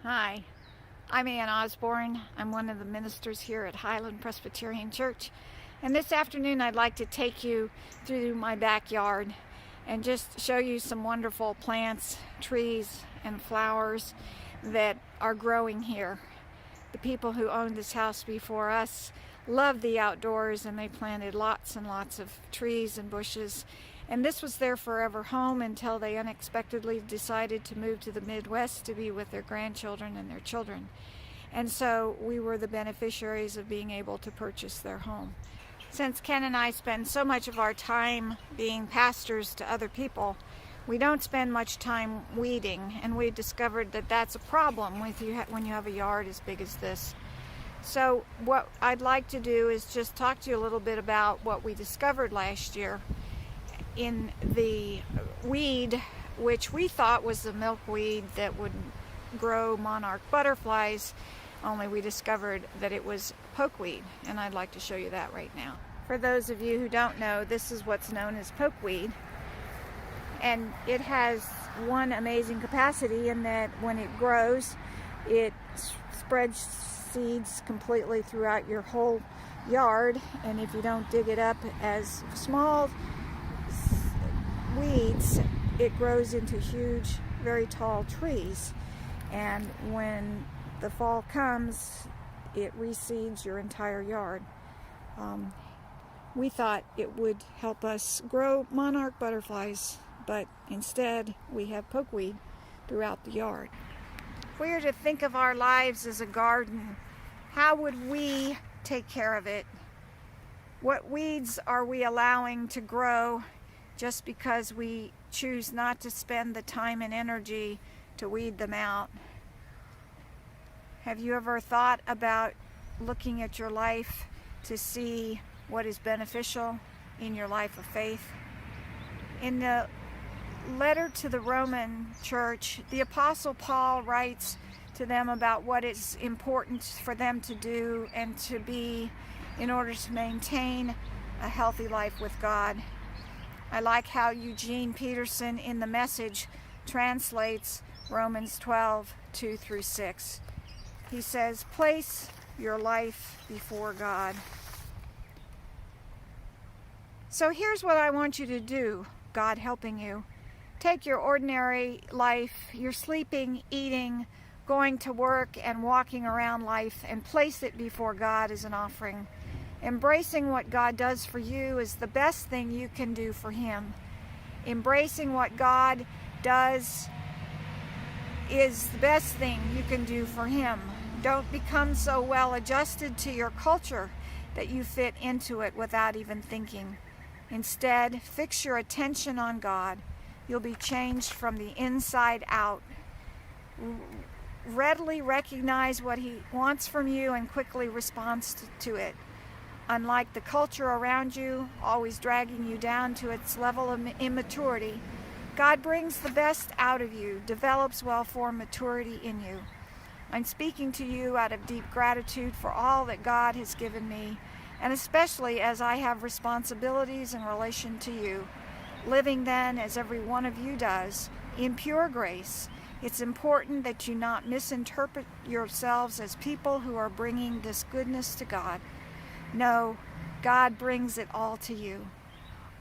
Hi, I'm Ann Osborne. I'm one of the ministers here at Highland Presbyterian Church. And this afternoon I'd like to take you through my backyard and just show you some wonderful plants, trees, and flowers that are growing here. The people who owned this house before us loved the outdoors, and they planted lots and lots of trees and bushes. And this was their forever home until they unexpectedly decided to move to the Midwest to be with their grandchildren and their children. And so we were the beneficiaries of being able to purchase their home. Since Ken and I spend so much of our time being pastors to other people, we don't spend much time weeding, and we've discovered that that's a problem with you when you have a yard as big as this. So what I'd like to do is just talk to you a little bit about what we discovered last year in the weed, which we thought was the milkweed that would grow monarch butterflies, only we discovered that it was pokeweed, and I'd like to show you that right now. For those of you who don't know, this is what's known as pokeweed, and it has one amazing capacity in that when it grows, it spreads seeds completely throughout your whole yard, and if you don't dig it up as small weeds, it grows into huge, very tall trees, and when the fall comes, it reseeds your entire yard. We thought it would help us grow monarch butterflies, but instead we have pokeweed throughout the yard. If we were to think of our lives as a garden, how would we take care of it? What weeds are we allowing to grow just because we choose not to spend the time and energy to weed them out? Have you ever thought about looking at your life to see what is beneficial in your life of faith? In the letter to the Roman church, the Apostle Paul writes to them about what is important for them to do and to be in order to maintain a healthy life with God. I like how Eugene Peterson in the Message translates Romans 12:2-6. He says, "Place your life before God." So here's what I want you to do, God helping you. Take your ordinary life, your sleeping, eating, going to work, and walking around life, and place it before God as an offering. Embracing what God does for you is the best thing you can do for Him. Embracing what God does is the best thing you can do for Him. Don't become so well adjusted to your culture that you fit into it without even thinking. Instead, fix your attention on God. You'll be changed from the inside out. Readily recognize what He wants from you and quickly respond to it. Unlike the culture around you, always dragging you down to its level of immaturity, God brings the best out of you, develops well-formed maturity in you. I'm speaking to you out of deep gratitude for all that God has given me, and especially as I have responsibilities in relation to you, living then as every one of you does, in pure grace. It's important that you not misinterpret yourselves as people who are bringing this goodness to God. No, God brings it all to you.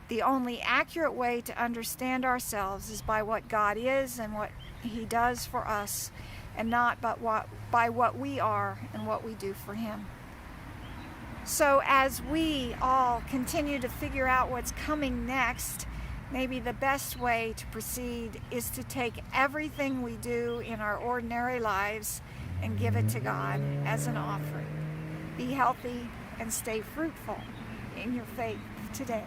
The only accurate way to understand ourselves is by what God is and what He does for us, and not by what we are and what we do for Him. So as we all continue to figure out what's coming next, maybe the best way to proceed is to take everything we do in our ordinary lives and give it to God as an offering. Be healthy and stay fruitful in your faith today.